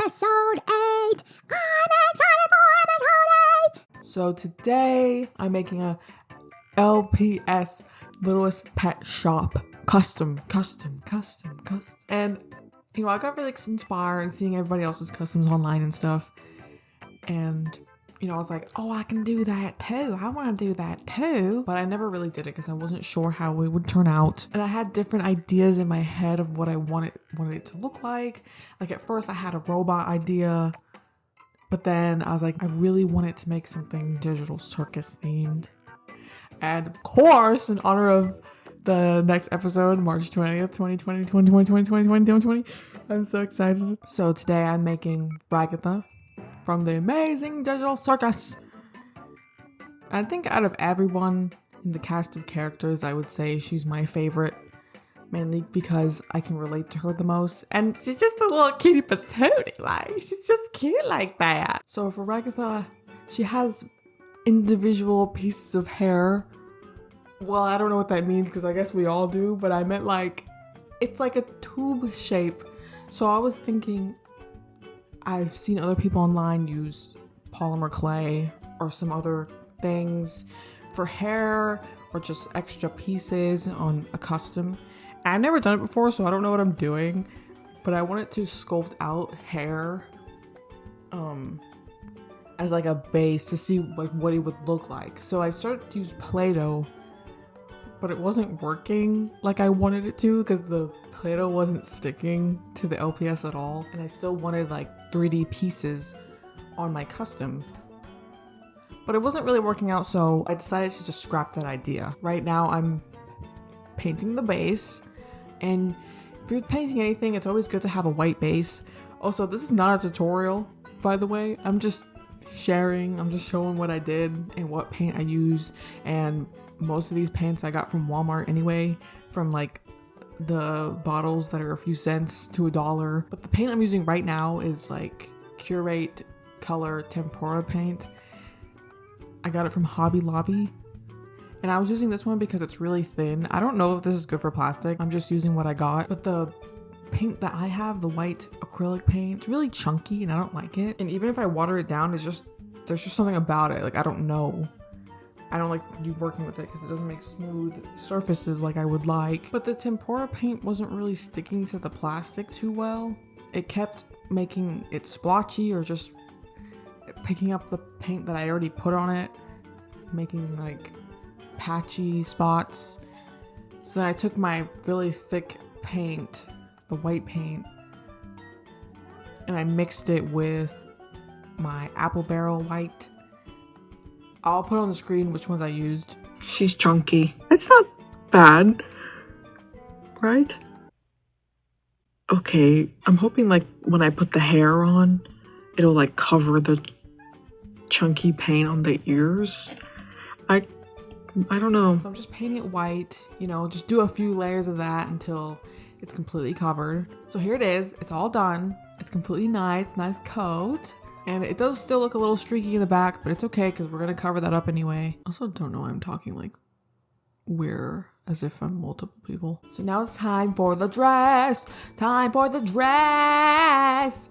episode 8. I'm excited for episode 8. So today I'm making a LPS, Littlest Pet Shop, custom. And I got really inspired seeing everybody else's customs online and stuff. And I was like, oh, I can do that too. I want to do that too. But I never really did it because I wasn't sure how it would turn out. And I had different ideas in my head of what I wanted it to look like. Like at first I had a robot idea, but then I was like, I really wanted to make something digital circus themed. And of course, in honor of the next episode, March 20th, 2020, I'm so excited. So today I'm making Ragatha from the amazing digital circus. I think out of everyone in the cast of characters, I would say she's my favorite, mainly because I can relate to her the most. And she's just a little kitty patootie, like she's just cute like that. So for Ragatha, she has individual pieces of hair. Well, I don't know what that means because I guess we all do, but I meant like it's like a tube shape. So I was thinking, I've seen other people online use polymer clay or some other things for hair or just extra pieces on a custom. And I've never done it before, so I don't know what I'm doing, but I wanted to sculpt out hair as like a base to see like what it would look like. So I started to use Play-Doh, but it wasn't working like I wanted it to because the Play-Doh wasn't sticking to the LPS at all. And I still wanted like 3D pieces on my custom. But it wasn't really working out, so I decided to just scrap that idea. Right now I'm painting the base. And if you're painting anything, it's always good to have a white base. Also, this is not a tutorial, by the way. I'm just showing what I did and what paint I use. And most of these paints I got from Walmart anyway, from like the bottles that are a few cents to $1. But the paint I'm using right now is like Curate Color Tempera paint. I got it from Hobby Lobby. And I was using this one because it's really thin. I don't know if this is good for plastic. I'm just using what I got. But the paint that I have, the white acrylic paint, it's really chunky and I don't like it. And even if I water it down, there's just something about it. Like, I don't know. I don't like you working with it because it doesn't make smooth surfaces like I would like. But the tempera paint wasn't really sticking to the plastic too well. It kept making it splotchy or just picking up the paint that I already put on it, making like patchy spots. So then I took my really thick paint, the white paint, and I mixed it with my apple barrel white. I'll put on the screen which ones I used. She's chunky. It's not bad, right? Okay, I'm hoping like when I put the hair on, it'll like cover the chunky paint on the ears. I don't know. I'm just painting it white, just do a few layers of that until it's completely covered. So here it is. It's all done. It's completely nice coat. And it does still look a little streaky in the back, but it's okay because we're going to cover that up anyway. Also don't know why I'm talking like we're as if I'm multiple people. So now it's time for the dress. Time for the dress.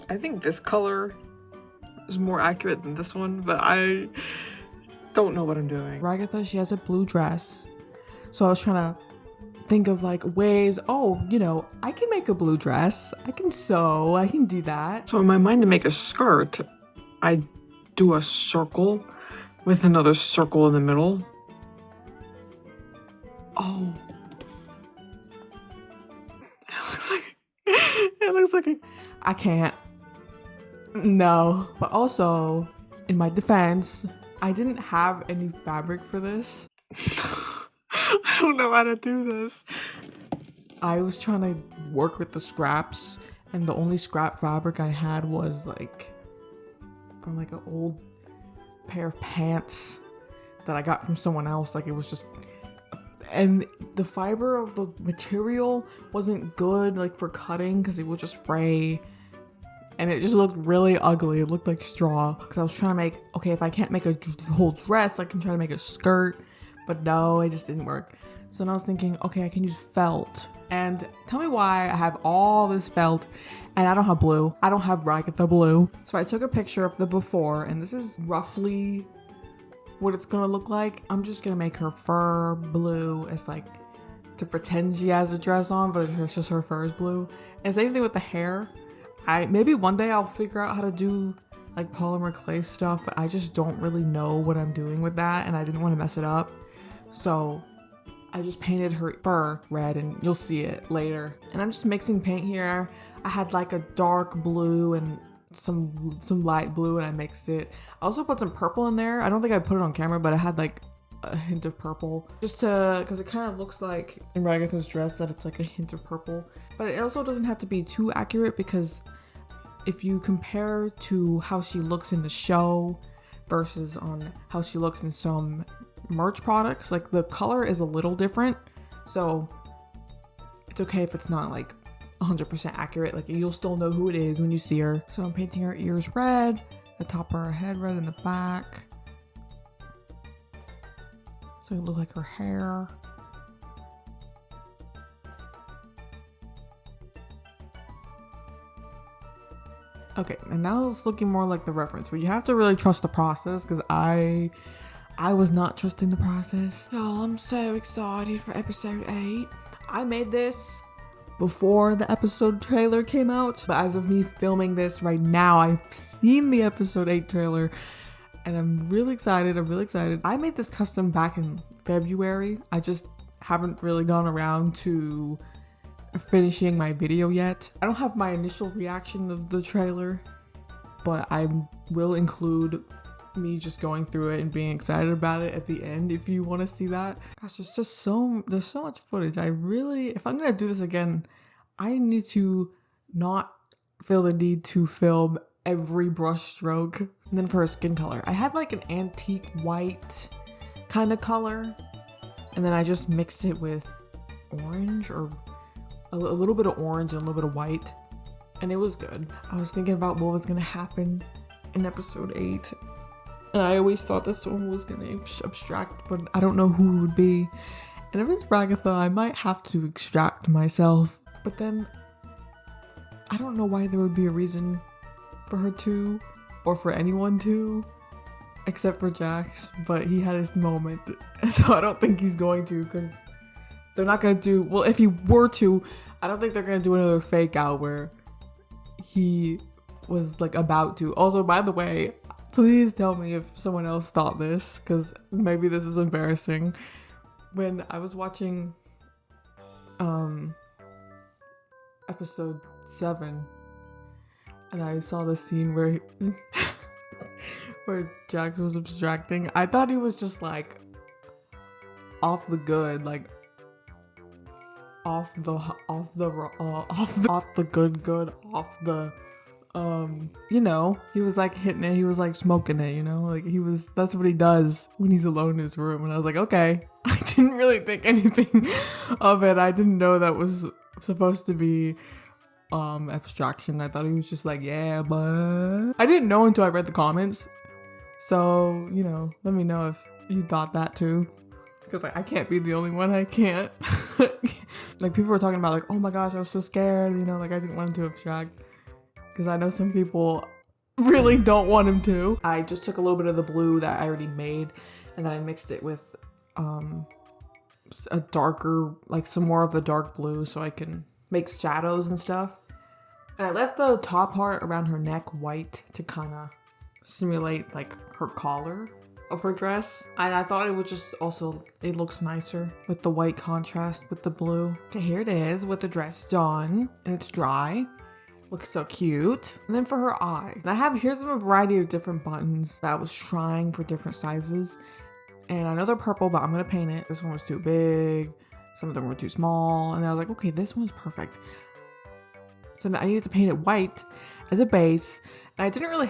I think this color is more accurate than this one, but I don't know what I'm doing. Ragatha, she has a blue dress. So I was trying to think of like ways, I can make a blue dress. I can sew, I can do that. So in my mind to make a skirt, I do a circle with another circle in the middle. Oh. It looks like I can't. No. But also, in my defense, I didn't have any fabric for this. I don't know how to do this. I was trying to work with the scraps, and the only scrap fabric I had was like from like an old pair of pants that I got from someone else. Like it was just, and the fiber of the material wasn't good like for cutting because it would just fray. And it just looked really ugly. It looked like straw. Because I was trying to make, okay, if I can't make a whole dress, I can try to make a skirt. But no, it just didn't work. So then I was thinking, okay, I can use felt. And tell me why I have all this felt and I don't have blue. I don't have Ragatha blue. So I took a picture of the before, and this is roughly what it's gonna look like. I'm just gonna make her fur blue as like to pretend she has a dress on, but it's just her fur is blue. And same thing with the hair. Maybe one day I'll figure out how to do like polymer clay stuff, but I just don't really know what I'm doing with that, and I didn't want to mess it up. So I just painted her fur red, and you'll see it later. And I'm just mixing paint here. I had like a dark blue and some light blue, and I mixed it. I also put some purple in there. I don't think I put it on camera, but I had like a hint of purple just because it kind of looks like in Ragatha's dress that it's like a hint of purple. But it also doesn't have to be too accurate, because if you compare to how she looks in the show versus on how she looks in some merch products, like the color is a little different, so it's okay if it's not like 100% accurate. Like you'll still know who it is when you see her. So I'm painting her ears red, the top of her head red, in the back, so it look like her hair. Okay, and now it's looking more like the reference, but you have to really trust the process, because I was not trusting the process. Y'all, I'm so excited for episode 8. I made this before the episode trailer came out, but as of me filming this right now, I've seen the episode 8 trailer, and I'm really excited. I made this custom back in February. I just haven't really gone around to finishing my video yet. I don't have my initial reaction of the trailer, but I will include me just going through it and being excited about it at the end if you want to see that. Gosh, there's so much footage. If I'm gonna do this again, I need to not feel the need to film every brush stroke. And then for her skin color, I had like an antique white kind of color, and then I just mixed it with orange, or a little bit of orange and a little bit of white, and it was good. I was thinking about what was gonna happen in episode 8, and I always thought that someone was gonna abstract, but I don't know who it would be. And if it's Ragatha, I might have to extract myself, but then I don't know why there would be a reason for her to, or for anyone to, except for Jax, but he had his moment, so I don't think he's going to, because they're not gonna do, well, if he were to, I don't think they're gonna do another fake out where he was like about to. Also, by the way, please tell me if someone else thought this, because maybe this is embarrassing. When I was watching episode 7, and I saw the scene where where Jax was abstracting, I thought he was just like off the good, like off the you know, he was like hitting it, he was like smoking it, you know, like that's what he does when he's alone in his room. And I was like, okay. I didn't really think anything of it. I didn't know that was supposed to be abstraction. I thought he was just like, yeah, but I didn't know until I read the comments. So, you know, let me know if you thought that too, because like I can't be the only one. I can't. Like people were talking about like, oh my gosh, I was so scared, you know, like I didn't want him to abstract, because I know some people really don't want him to. I just took a little bit of the blue that I already made, and then I mixed it with a darker, like some more of the dark blue, so I can make shadows and stuff. And I left the top part around her neck white to kind of simulate like her collar of her dress, and I thought it would just also, it looks nicer with the white contrast with the blue. Okay, here it is with the dress done, and it's dry. Looks so cute. And then for her eye, and here's a variety of different buttons that I was trying for different sizes, and I know they're purple, but I'm gonna paint it. This one was too big, some of them were too small, and I was like, okay, this one's perfect. So I needed to paint it white as a base, and I don't really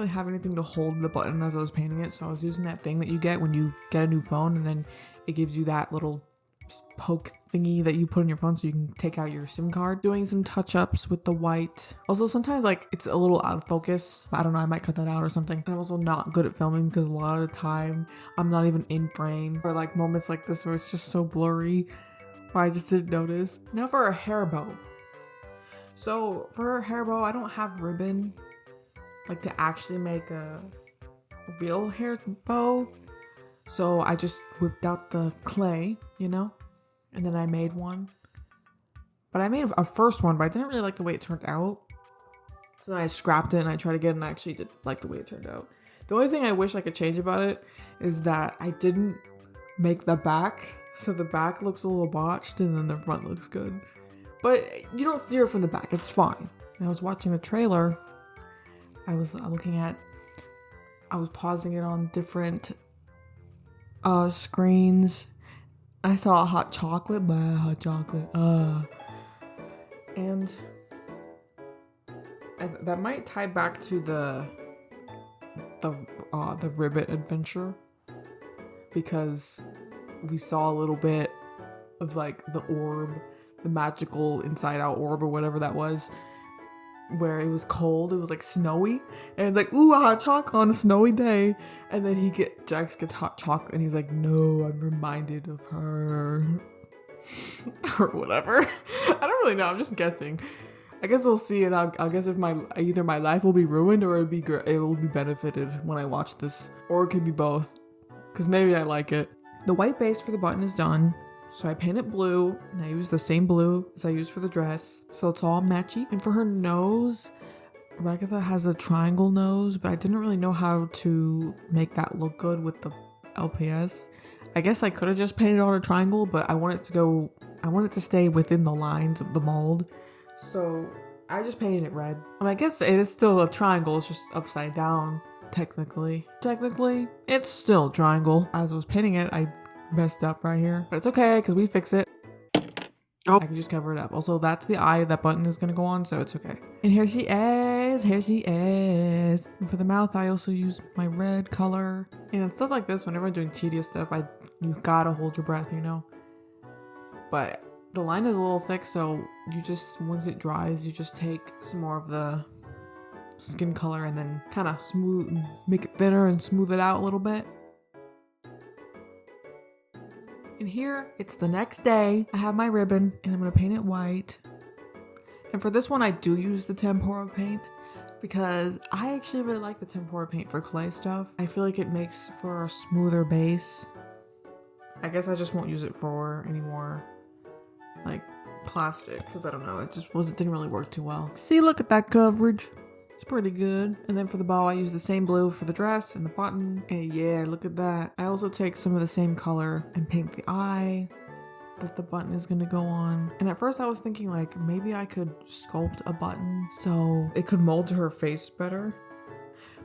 have anything to hold the button as I was painting it, so I was using that thing that you get when you get a new phone, and then it gives you that little poke thingy that you put in your phone so you can take out your SIM card. Doing some touch-ups with the white. Also, sometimes like it's a little out of focus. I don't know, I might cut that out or something. And I'm also not good at filming because a lot of the time I'm not even in frame, or like moments like this where it's just so blurry. Or I just didn't notice. Now for a hair bow. So for a hair bow, I don't have ribbon like to actually make a real hair bow. So I just whipped out the clay, you know, and then I made one. But I made a first one, but I didn't really like the way it turned out. So then I scrapped it and I tried again and I actually did like the way it turned out. The only thing I wish I could change about it is that I didn't make the back. So the back looks a little botched and then the front looks good. But you don't see her from the back, it's fine. And I was watching the trailer. I was pausing it on different screens. I saw a hot chocolate, and that might tie back to the ribbit adventure, because we saw a little bit of like the orb, the magical inside out orb or whatever that was, where it was cold, it was like snowy, and it's like, ooh, a hot chocolate on a snowy day, and then Jax gets hot chocolate and he's like, no, I'm reminded of her or whatever. I don't really know, I'm just guessing. I guess we'll see, and I'll guess if either my life will be ruined or it will be benefited when I watch this, or it could be both, because maybe I like it. The white base for the button is done. So I paint it blue, and I use the same blue as I used for the dress, so it's all matchy. And for her nose, Ragatha has a triangle nose, but I didn't really know how to make that look good with the LPS. I guess I could have just painted on a triangle, but I wanted to stay within the lines of the mold. So I just painted it red. I guess it is still a triangle, it's just upside down, technically. Technically, it's still a triangle. As I was painting it, I messed up right here, but it's okay because we fix it. Oh. I can just cover it up. Also, that's the eye that button is gonna go on, so it's okay. And here she is. And for the mouth, I also use my red color. And stuff like this, whenever I'm doing tedious stuff, you gotta hold your breath, you know. But the line is a little thick, so once it dries, you just take some more of the skin color and then kind of make it thinner and smooth it out a little bit. And here, it's the next day. I have my ribbon, and I'm going to paint it white. And for this one, I do use the tempera paint, because I actually really like the tempera paint for clay stuff. I feel like it makes for a smoother base. I guess I just won't use it for any more, like, plastic, because I don't know, it just didn't really work too well. See, look at that coverage. It's pretty good. And then for the bow, I use the same blue for the dress and the button. And yeah, look at that. I also take some of the same color and paint the eye that the button is gonna go on. And at first I was thinking like, maybe I could sculpt a button so it could mold to her face better.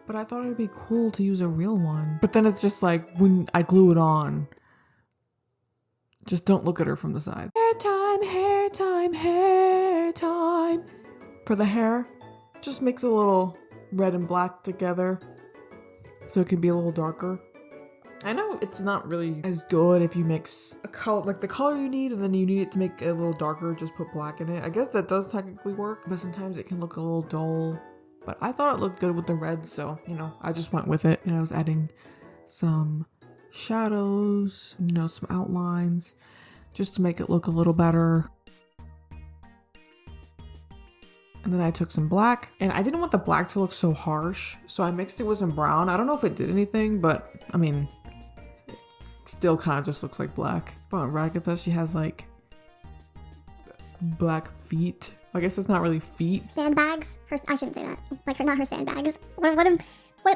But I thought it'd be cool to use a real one. But then it's just like, when I glue it on, just don't look at her from the side. Hair time, hair time, hair time. For the hair, just mix a little red and black together so it can be a little darker. I know it's not really as good if you mix a color, like the color you need, and then you need it to make it a little darker, just put black in it. I guess that does technically work, but sometimes it can look a little dull. But I thought it looked good with the red, so, you know, I just went with it. And I was adding some shadows, you know, some outlines, just to make it look a little better. And then I took some black, and I didn't want the black to look so harsh, so I mixed it with some brown. I don't know if it did anything, but I mean, it still kind of just looks like black. But Ragatha, she has like black feet. I guess it's not really feet. Sandbags? I shouldn't say that. Like, not her sandbags. What,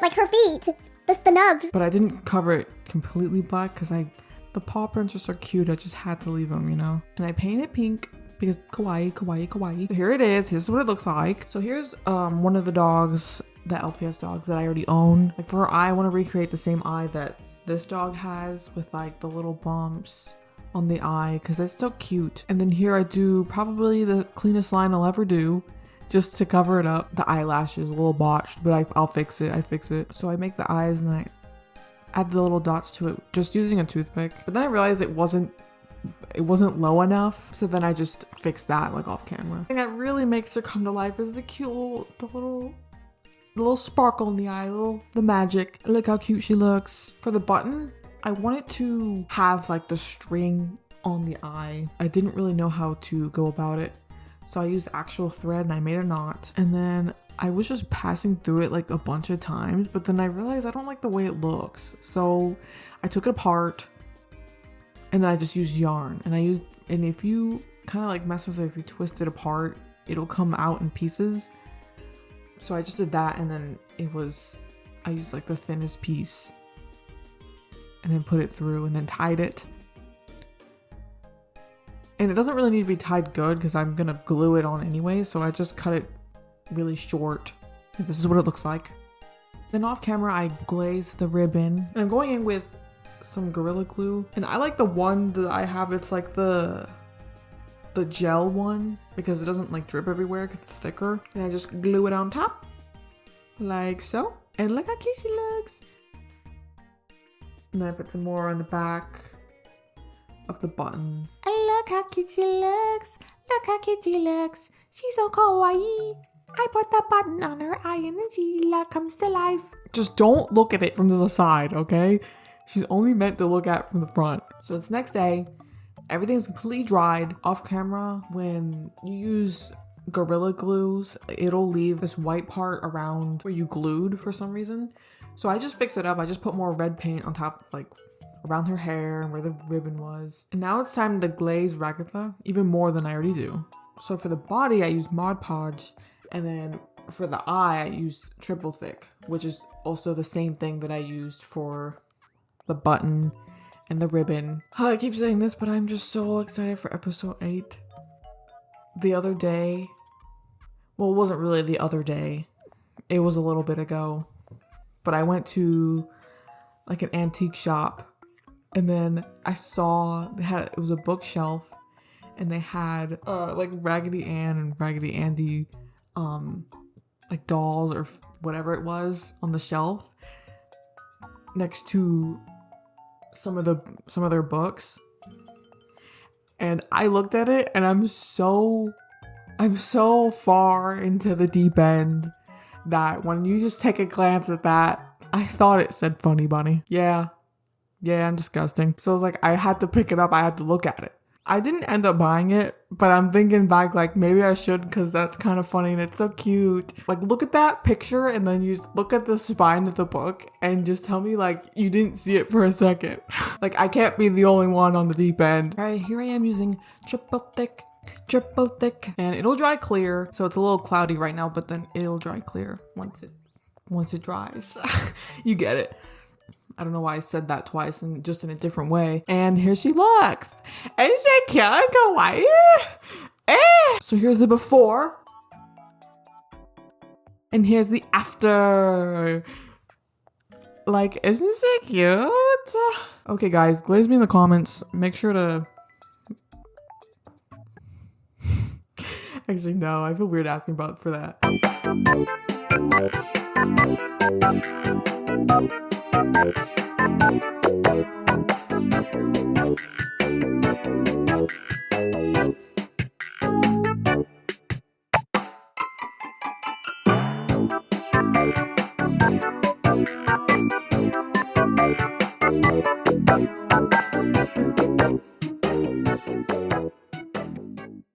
like her feet? Just the nubs. But I didn't cover it completely black because the paw prints are so cute, I just had to leave them, you know? And I painted pink, because kawaii, kawaii, kawaii. So here it is. Here's what it looks like. So here's one of the dogs, the LPS dogs that I already own. Like for her eye, I want to recreate the same eye that this dog has, with like the little bumps on the eye, because it's so cute. And then here I do probably the cleanest line I'll ever do, just to cover it up. The eyelash is a little botched, but I'll fix it. I fix it. So I make the eyes and then I add the little dots to it, just using a toothpick. But then I realized it wasn't low enough, so then I just fixed that like off camera. The thing that really makes her come to life is the cute little sparkle in the eye, the magic. Look how cute she looks. For the button, I wanted to have like the string on the eye. I didn't really know how to go about it. So I used actual thread and I made a knot. And then I was just passing through it like a bunch of times, but then I realized I don't like the way it looks. So I took it apart and then I just used yarn. And if you kind of like mess with it, if you twist it apart, it'll come out in pieces. So I just did that, and then I used like the thinnest piece and then put it through and then tied it. And it doesn't really need to be tied good because I'm gonna glue it on anyway, so I just cut it really short. And this is what it looks like. Then off camera, I glazed the ribbon, and I'm going in with some Gorilla Glue. And I like the one that I have. It's like the gel one because it doesn't like drip everywhere because it's thicker. And I just glue it on top like so. And look how cute she looks. And then I put some more on the back of the button. And look how cute she looks. Look how cute she looks. She's so kawaii. I put the button on her eye and then she comes to life. Just don't look at it from the side, okay? She's only meant to look at from the front. So it's next day. Everything's completely dried. Off camera, when you use Gorilla Glues, it'll leave this white part around where you glued for some reason. So I just fixed it up. I just put more red paint on top, like around her hair and where the ribbon was. And now it's time to glaze Ragatha, even more than I already do. So for the body, I use Mod Podge. And then for the eye, I use Triple Thick, which is also the same thing that I used for the button and the ribbon. I keep saying this, but I'm just so excited for episode 8. The other day, well, it wasn't really the other day. It was a little bit ago. But I went to like an antique shop, and then I saw it was a bookshelf, and they had like Raggedy Ann and Raggedy Andy like dolls or whatever it was on the shelf next to some of their books. And I looked at it and I'm so far into the deep end that when you just take a glance at that, I thought it said Funny Bunny. Yeah, I'm disgusting. So I was like, I had to pick it up. I had to look at it. I didn't end up buying it, but I'm thinking back like maybe I should because that's kind of funny and it's so cute. Like look at that picture and then you just look at the spine of the book and just tell me like you didn't see it for a second. Like I can't be the only one on the deep end. All right, here I am using triple thick, and it'll dry clear. So it's a little cloudy right now, but then it'll dry clear once it dries. You get it. I don't know why I said that twice and just in a different way. And here she looks. Isn't she cute and kawaii? So here's the before. And here's the after. Like, isn't she cute? Okay, guys, glaze me in the comments. Make sure to... Actually, no, I feel weird asking about for that.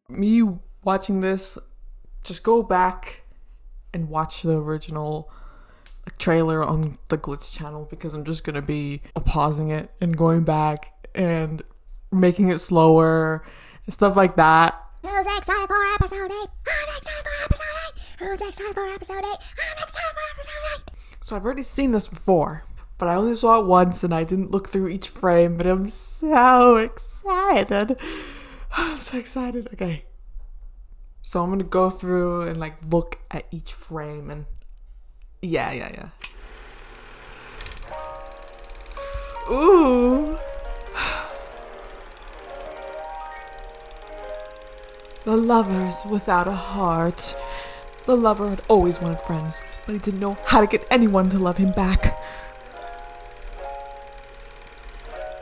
Me watching this, just go back and watch the original trailer on the Glitch channel because I'm just gonna be pausing it and going back and making it slower and stuff like that. Who's excited for episode 8? I'm excited for episode 8. Who's excited for episode 8? I'm excited for episode 8. So I've already seen this before, but I only saw it once and I didn't look through each frame, but I'm so excited. I'm so excited. Okay. So I'm gonna go through and like look at each frame and yeah. Ooh. The lovers without a heart. The lover had always wanted friends, but he didn't know how to get anyone to love him back.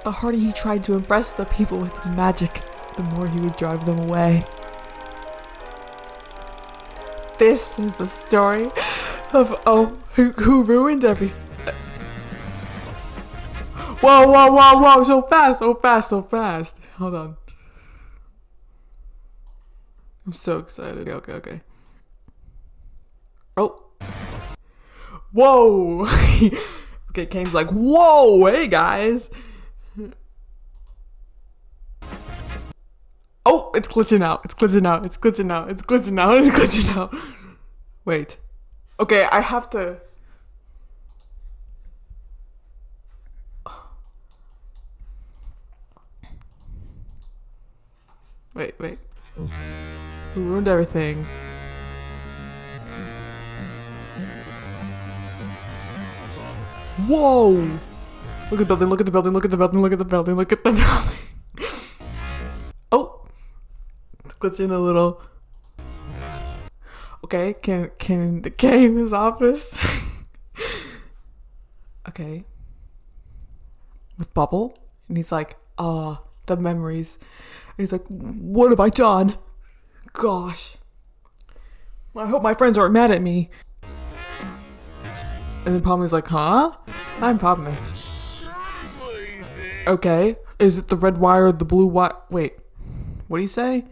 The harder he tried to impress the people with his magic, the more he would drive them away. This is the story of who ruined everything. Whoa, whoa, whoa, whoa, so fast, so fast, so fast. Hold on. I'm so excited. Okay, okay. Oh. Whoa. Okay, Kane's like, whoa, hey guys. Oh, it's glitching out. It's glitching out. It's glitching out. It's glitching out. It's glitching out. Wait. Okay, I have to. Wait, wait. We ruined everything. Whoa! Look at the building, look at the building, look at the building, look at the building, look at the building. Oh! It's glitching a little. Okay, can in his office. Okay. With Bubble. And he's like, the memories. He's like, what have I done? Gosh. I hope my friends aren't mad at me. And then Palmer's like, huh? I'm Palmer. Okay. Is it the red wire or the blue wire? Wait. What do you say?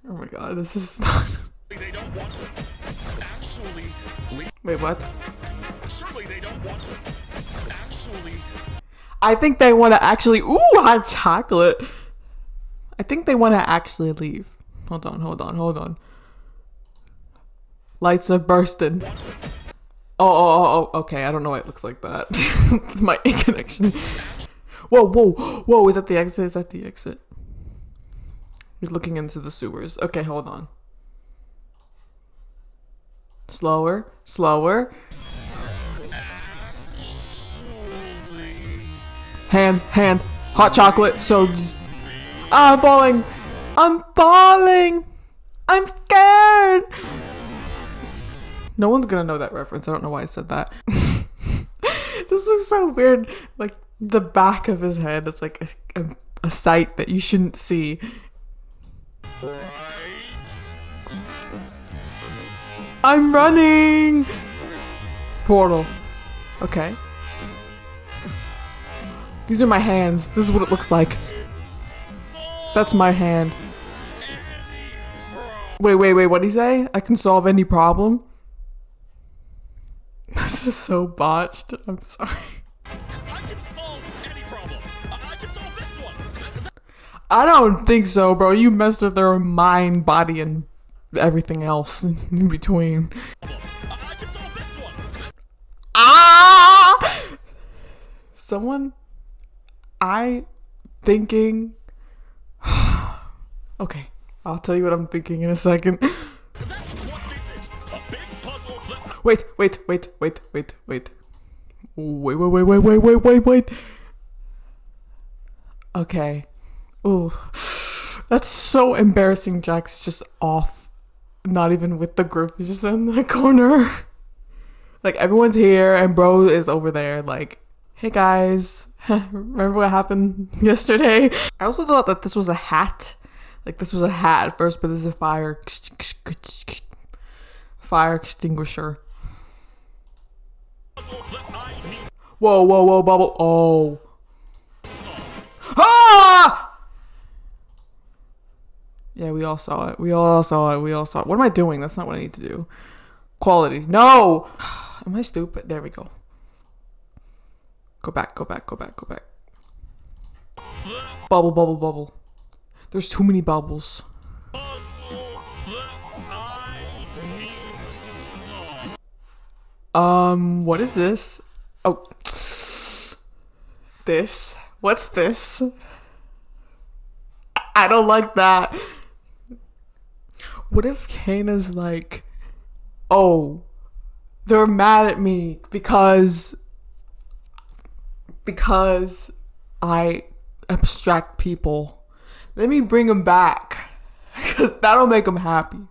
Oh my god, this is not... They don't want to actually... Wait, what? Surely they don't want to actually... I think they want to actually... Ooh, hot chocolate! I think they want to actually leave. Hold on, hold on, hold on. Lights are bursting. Oh, okay, I don't know why it looks like that. It's my connection. Whoa, whoa, whoa, is that the exit? Is that the exit? He's looking into the sewers. Okay, hold on. Slower, slower. Hand, hot chocolate, so just... I'm falling! I'm falling! I'm scared! No one's gonna know that reference. I don't know why I said that. This looks so weird. Like, the back of his head, it's like a sight that you shouldn't see. I'm running! Portal. Okay. These are my hands. This is what it looks like. That's my hand. Wait, what'd he say? I can solve any problem? This is so botched. I'm sorry. I can solve any problem. I can solve this one. I don't think so, bro. You messed with their mind, body, and everything else in between. I can solve this one. Ah! Someone... thinking... Okay, I'll tell you what I'm thinking in a second. That's what this is. A big puzzle that... Wait. Wait. Okay. Ooh. That's so embarrassing. Jack's just off. Not even with the group. He's just in the corner. Like, everyone's here and bro is over there. Like, hey guys. Remember what happened yesterday? I also thought that this was a hat. Like, this was a hat at first, but this is a fire extinguisher. Whoa, Bubble. Oh. Ah! Yeah, we all saw it. We all saw it. What am I doing? That's not what I need to do. Quality. No! Am I stupid? There we go. Go back. Bubble. There's too many bubbles. What is this? Oh. This? What's this? I don't like that. What if Kana's like, oh, they're mad at me because I abstract people. Let me bring him back, because that'll make him happy.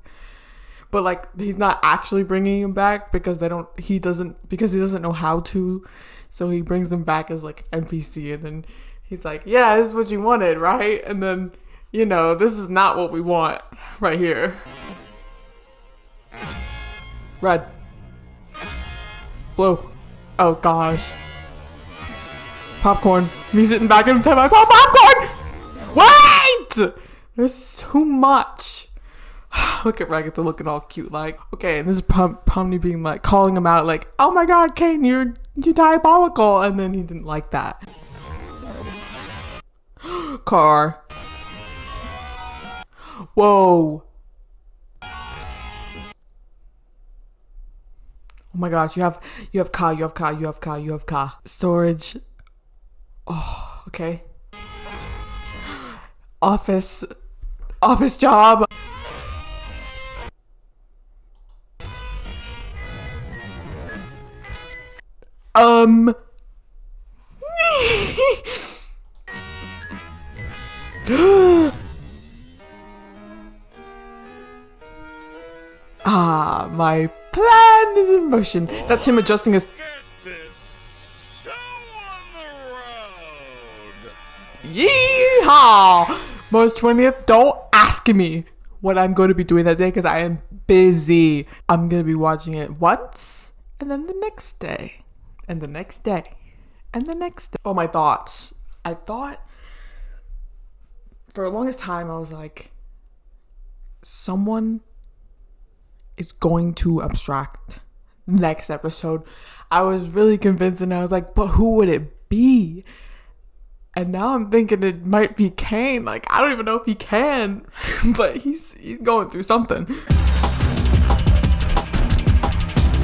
But like, he's not actually bringing him back because he doesn't know how to. So he brings them back as like NPC, and then he's like, yeah, this is what you wanted, right? And then, you know, this is not what we want right here. Red. Blue. Oh gosh. Popcorn. Me sitting back in the time I pop popcorn! Wait! There's too much. Look at Ragatha looking all cute like. Okay, and this is Pomni being like, calling him out like, oh my god, Kane, you're diabolical. And then he didn't like that. Car. Whoa. Oh my gosh, you have car. Storage. Oh, okay. Office job. My plan is in motion. That's him adjusting his. Get this show on the road. Yeehaw! March 20th, don't ask me what I'm going to be doing that day because I am busy. I'm going to be watching it once and then the next day and the next day and the next day. Oh, my thoughts. I thought for the longest time I was like, someone is going to abstract next episode. I was really convinced and I was like, but who would it be? And now I'm thinking it might be Kane. Like, I don't even know if he can, but he's going through something.